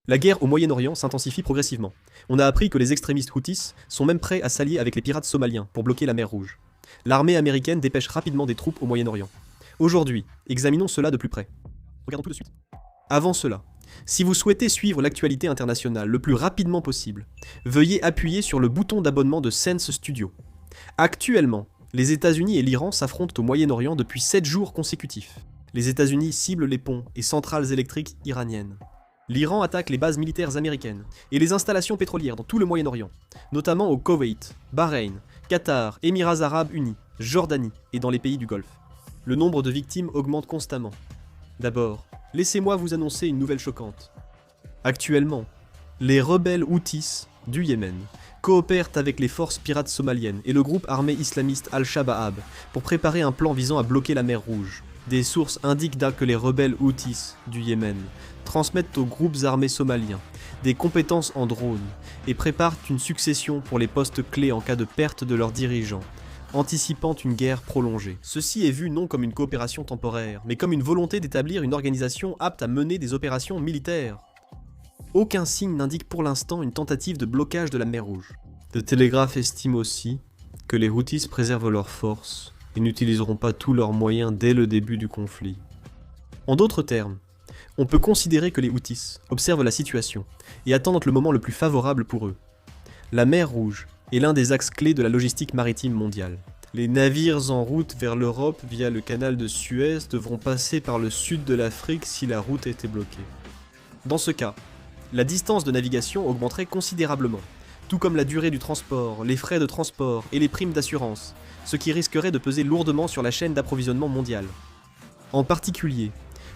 La guerre au Moyen-Orient s'intensifie progressivement. On a appris que les extrémistes Houthis sont même prêts à s'allier avec les pirates somaliens pour bloquer la mer Rouge. L'armée américaine dépêche rapidement des troupes au Moyen-Orient. Aujourd'hui, examinons cela de plus près. Regardons tout de suite. Avant cela, si vous souhaitez suivre l'actualité internationale le plus rapidement possible, veuillez appuyer sur le bouton d'abonnement de Sense Studio. Actuellement, les États-Unis et l'Iran s'affrontent au Moyen-Orient depuis 7 jours consécutifs. Les États-Unis ciblent les ponts et centrales électriques iraniennes. L'Iran attaque les bases militaires américaines et les installations pétrolières dans tout le Moyen-Orient, notamment au Koweït, Bahreïn, Qatar, Émirats arabes unis, Jordanie et dans les pays du Golfe. Le nombre de victimes augmente constamment. D'abord, laissez-moi vous annoncer une nouvelle choquante. Actuellement, les rebelles Houthis du Yémen coopèrent avec les forces pirates somaliennes et le groupe armé islamiste Al-Shabaab pour préparer un plan visant à bloquer la mer Rouge. Des sources indiquent que les rebelles Houthis du Yémen transmettent aux groupes armés somaliens des compétences en drone et préparent une succession pour les postes clés en cas de perte de leurs dirigeants, anticipant une guerre prolongée. Ceci est vu non comme une coopération temporaire, mais comme une volonté d'établir une organisation apte à mener des opérations militaires. Aucun signe n'indique pour l'instant une tentative de blocage de la mer Rouge. The Telegraph estime aussi que les Houthis préservent leurs forces et n'utiliseront pas tous leurs moyens dès le début du conflit. En d'autres termes, on peut considérer que les Houthis observent la situation et attendent le moment le plus favorable pour eux. La mer Rouge est l'un des axes clés de la logistique maritime mondiale. Les navires en route vers l'Europe via le canal de Suez devront passer par le sud de l'Afrique si la route était bloquée. Dans ce cas, la distance de navigation augmenterait considérablement, tout comme la durée du transport, les frais de transport et les primes d'assurance, ce qui risquerait de peser lourdement sur la chaîne d'approvisionnement mondiale. En particulier,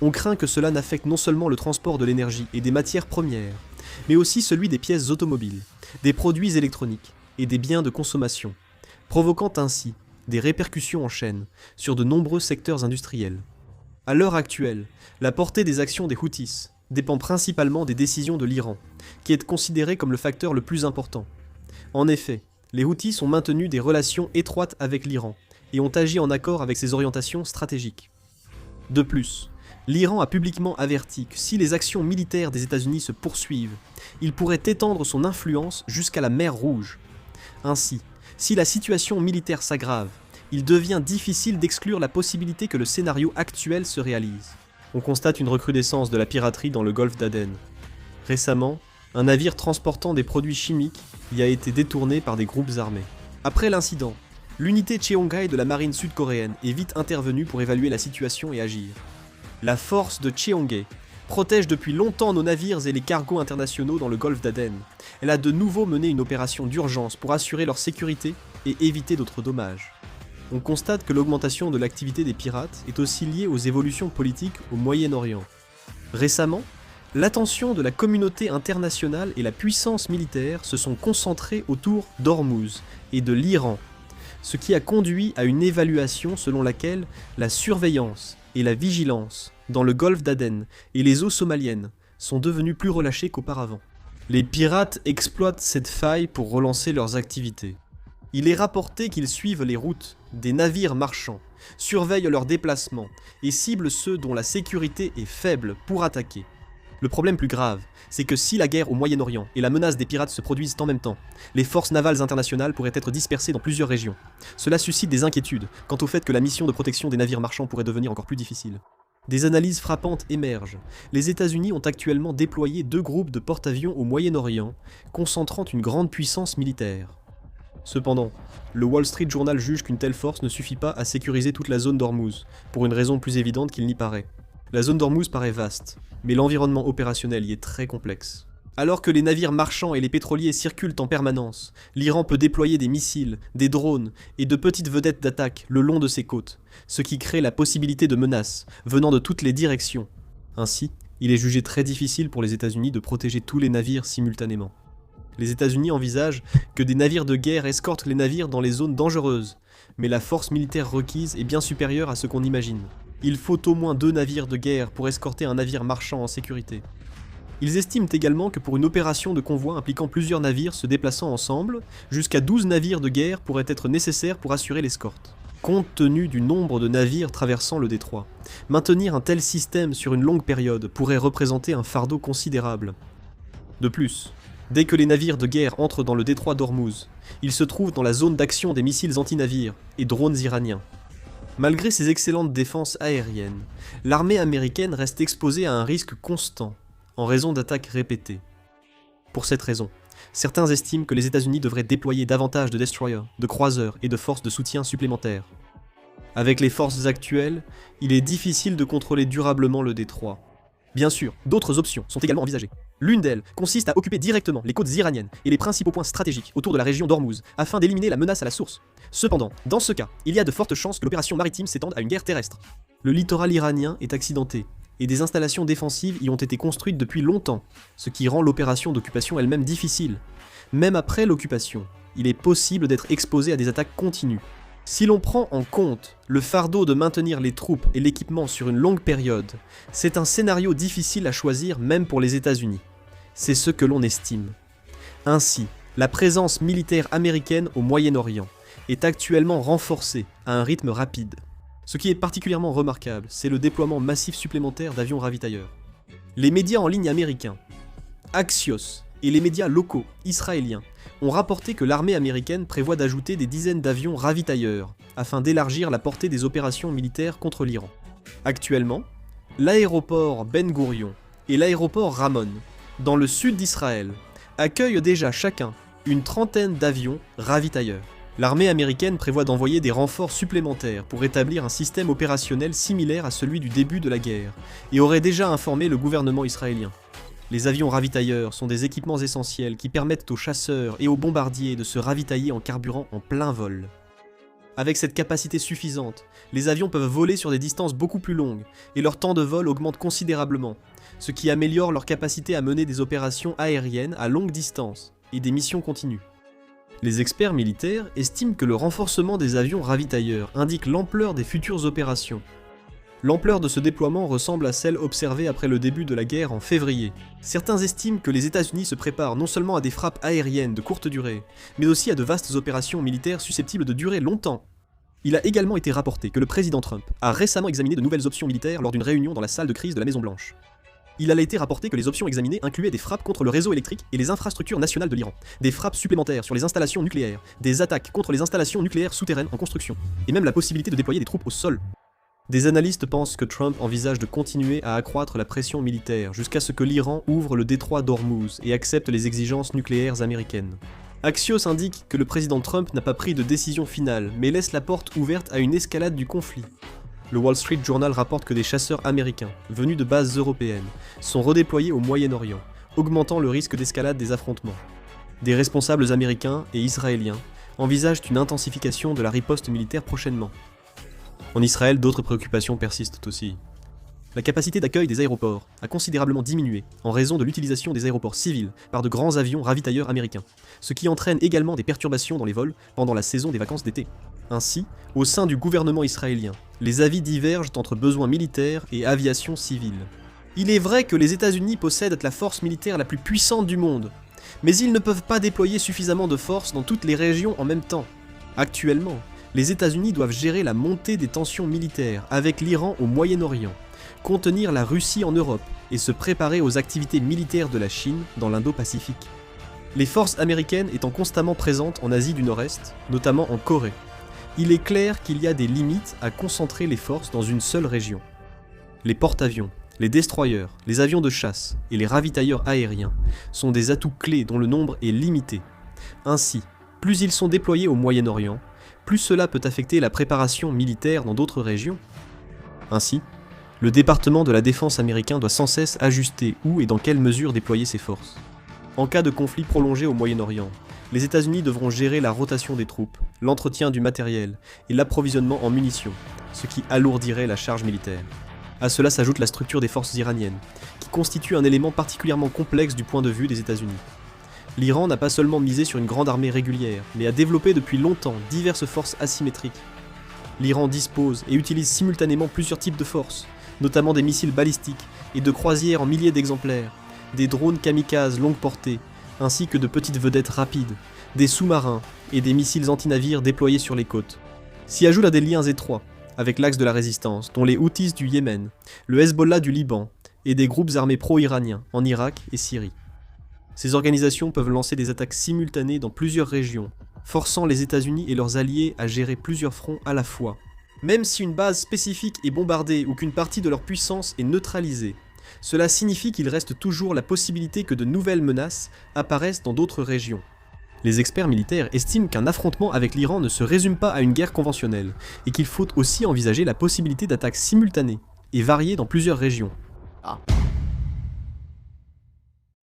on craint que cela n'affecte non seulement le transport de l'énergie et des matières premières, mais aussi celui des pièces automobiles, des produits électroniques et des biens de consommation, provoquant ainsi des répercussions en chaîne sur de nombreux secteurs industriels. À l'heure actuelle, la portée des actions des Houthis dépend principalement des décisions de l'Iran, qui est considéré comme le facteur le plus important. En effet, les Houthis ont maintenu des relations étroites avec l'Iran et ont agi en accord avec ses orientations stratégiques. De plus, l'Iran a publiquement averti que si les actions militaires des États-Unis se poursuivent, il pourrait étendre son influence jusqu'à la mer Rouge. Ainsi, si la situation militaire s'aggrave, il devient difficile d'exclure la possibilité que le scénario actuel se réalise. On constate une recrudescence de la piraterie dans le golfe d'Aden. Récemment, un navire transportant des produits chimiques y a été détourné par des groupes armés. Après l'incident, l'unité Cheonghae de la marine sud-coréenne est vite intervenue pour évaluer la situation et agir. La force de Cheonghae protège depuis longtemps nos navires et les cargos internationaux dans le golfe d'Aden. Elle a de nouveau mené une opération d'urgence pour assurer leur sécurité et éviter d'autres dommages. On constate que l'augmentation de l'activité des pirates est aussi liée aux évolutions politiques au Moyen-Orient. Récemment, l'attention de la communauté internationale et la puissance militaire se sont concentrées autour d'Ormuz et de l'Iran, ce qui a conduit à une évaluation selon laquelle la surveillance et la vigilance dans le golfe d'Aden et les eaux somaliennes sont devenues plus relâchées qu'auparavant. Les pirates exploitent cette faille pour relancer leurs activités. Il est rapporté qu'ils suivent les routes des navires marchands, surveillent leurs déplacements et ciblent ceux dont la sécurité est faible pour attaquer. Le problème plus grave, c'est que si la guerre au Moyen-Orient et la menace des pirates se produisent en même temps, les forces navales internationales pourraient être dispersées dans plusieurs régions. Cela suscite des inquiétudes quant au fait que la mission de protection des navires marchands pourrait devenir encore plus difficile. Des analyses frappantes émergent. Les États-Unis ont actuellement déployé 2 groupes de porte-avions au Moyen-Orient, concentrant une grande puissance militaire. Cependant, le Wall Street Journal juge qu'une telle force ne suffit pas à sécuriser toute la zone d'Ormuz, pour une raison plus évidente qu'il n'y paraît. La zone d'Ormuz paraît vaste, mais l'environnement opérationnel y est très complexe. Alors que les navires marchands et les pétroliers circulent en permanence, l'Iran peut déployer des missiles, des drones et de petites vedettes d'attaque le long de ses côtes, ce qui crée la possibilité de menaces venant de toutes les directions. Ainsi, il est jugé très difficile pour les États-Unis de protéger tous les navires simultanément. Les États-Unis envisagent que des navires de guerre escortent les navires dans les zones dangereuses, mais la force militaire requise est bien supérieure à ce qu'on imagine. Il faut au moins 2 navires de guerre pour escorter un navire marchand en sécurité. Ils estiment également que pour une opération de convoi impliquant plusieurs navires se déplaçant ensemble, jusqu'à 12 navires de guerre pourraient être nécessaires pour assurer l'escorte. Compte tenu du nombre de navires traversant le détroit, maintenir un tel système sur une longue période pourrait représenter un fardeau considérable. De plus, dès que les navires de guerre entrent dans le détroit d'Ormuz, ils se trouvent dans la zone d'action des missiles antinavires et drones iraniens. Malgré ses excellentes défenses aériennes, l'armée américaine reste exposée à un risque constant, en raison d'attaques répétées. Pour cette raison, certains estiment que les États-Unis devraient déployer davantage de destroyers, de croiseurs et de forces de soutien supplémentaires. Avec les forces actuelles, il est difficile de contrôler durablement le détroit. Bien sûr, d'autres options sont également envisagées. L'une d'elles consiste à occuper directement les côtes iraniennes et les principaux points stratégiques autour de la région d'Ormuz, afin d'éliminer la menace à la source. Cependant, dans ce cas, il y a de fortes chances que l'opération maritime s'étende à une guerre terrestre. Le littoral iranien est accidenté, et des installations défensives y ont été construites depuis longtemps, ce qui rend l'opération d'occupation elle-même difficile. Même après l'occupation, il est possible d'être exposé à des attaques continues. Si l'on prend en compte le fardeau de maintenir les troupes et l'équipement sur une longue période, c'est un scénario difficile à choisir même pour les États-Unis. C'est ce que l'on estime. Ainsi, la présence militaire américaine au Moyen-Orient est actuellement renforcée à un rythme rapide. Ce qui est particulièrement remarquable, c'est le déploiement massif supplémentaire d'avions ravitailleurs. Les médias en ligne américains, Axios, et les médias locaux israéliens ont rapporté que l'armée américaine prévoit d'ajouter des dizaines d'avions ravitailleurs afin d'élargir la portée des opérations militaires contre l'Iran. Actuellement, l'aéroport Ben Gourion et l'aéroport Ramon, dans le sud d'Israël, accueillent déjà chacun une trentaine d'avions ravitailleurs. L'armée américaine prévoit d'envoyer des renforts supplémentaires pour établir un système opérationnel similaire à celui du début de la guerre, et aurait déjà informé le gouvernement israélien. Les avions ravitailleurs sont des équipements essentiels qui permettent aux chasseurs et aux bombardiers de se ravitailler en carburant en plein vol. Avec cette capacité suffisante, les avions peuvent voler sur des distances beaucoup plus longues, et leur temps de vol augmente considérablement, ce qui améliore leur capacité à mener des opérations aériennes à longue distance et des missions continues. Les experts militaires estiment que le renforcement des avions ravitailleurs indique l'ampleur des futures opérations. L'ampleur de ce déploiement ressemble à celle observée après le début de la guerre en février. Certains estiment que les États-Unis se préparent non seulement à des frappes aériennes de courte durée, mais aussi à de vastes opérations militaires susceptibles de durer longtemps. Il a également été rapporté que le président Trump a récemment examiné de nouvelles options militaires lors d'une réunion dans la salle de crise de la Maison-Blanche. Il a été rapporté que les options examinées incluaient des frappes contre le réseau électrique et les infrastructures nationales de l'Iran, des frappes supplémentaires sur les installations nucléaires, des attaques contre les installations nucléaires souterraines en construction, et même la possibilité de déployer des troupes au sol. Des analystes pensent que Trump envisage de continuer à accroître la pression militaire jusqu'à ce que l'Iran ouvre le détroit d'Ormuz et accepte les exigences nucléaires américaines. Axios indique que le président Trump n'a pas pris de décision finale, mais laisse la porte ouverte à une escalade du conflit. Le Wall Street Journal rapporte que des chasseurs américains, venus de bases européennes, sont redéployés au Moyen-Orient, augmentant le risque d'escalade des affrontements. Des responsables américains et israéliens envisagent une intensification de la riposte militaire prochainement. En Israël, d'autres préoccupations persistent aussi. La capacité d'accueil des aéroports a considérablement diminué en raison de l'utilisation des aéroports civils par de grands avions ravitailleurs américains, ce qui entraîne également des perturbations dans les vols pendant la saison des vacances d'été. Ainsi, au sein du gouvernement israélien, les avis divergent entre besoins militaires et aviation civile. Il est vrai que les États-Unis possèdent la force militaire la plus puissante du monde, mais ils ne peuvent pas déployer suffisamment de force dans toutes les régions en même temps. Actuellement, les États-Unis doivent gérer la montée des tensions militaires avec l'Iran au Moyen-Orient, contenir la Russie en Europe et se préparer aux activités militaires de la Chine dans l'Indo-Pacifique. Les forces américaines étant constamment présentes en Asie du Nord-Est, notamment en Corée, il est clair qu'il y a des limites à concentrer les forces dans une seule région. Les porte-avions, les destroyers, les avions de chasse et les ravitailleurs aériens sont des atouts clés dont le nombre est limité. Ainsi, plus ils sont déployés au Moyen-Orient, plus cela peut affecter la préparation militaire dans d'autres régions. Ainsi, le département de la défense américain doit sans cesse ajuster où et dans quelle mesure déployer ses forces. En cas de conflit prolongé au Moyen-Orient, les États-Unis devront gérer la rotation des troupes, l'entretien du matériel et l'approvisionnement en munitions, ce qui alourdirait la charge militaire. À cela s'ajoute la structure des forces iraniennes, qui constitue un élément particulièrement complexe du point de vue des États-Unis. L'Iran n'a pas seulement misé sur une grande armée régulière, mais a développé depuis longtemps diverses forces asymétriques. L'Iran dispose et utilise simultanément plusieurs types de forces, notamment des missiles balistiques et de croisières en milliers d'exemplaires, des drones kamikazes longue portée, ainsi que de petites vedettes rapides, des sous-marins et des missiles anti-navires déployés sur les côtes. S'y ajoutent des liens étroits avec l'axe de la résistance, dont les Houthis du Yémen, le Hezbollah du Liban et des groupes armés pro-iraniens en Irak et Syrie. Ces organisations peuvent lancer des attaques simultanées dans plusieurs régions, forçant les États-Unis et leurs alliés à gérer plusieurs fronts à la fois. Même si une base spécifique est bombardée ou qu'une partie de leur puissance est neutralisée, cela signifie qu'il reste toujours la possibilité que de nouvelles menaces apparaissent dans d'autres régions. Les experts militaires estiment qu'un affrontement avec l'Iran ne se résume pas à une guerre conventionnelle, et qu'il faut aussi envisager la possibilité d'attaques simultanées, et variées dans plusieurs régions.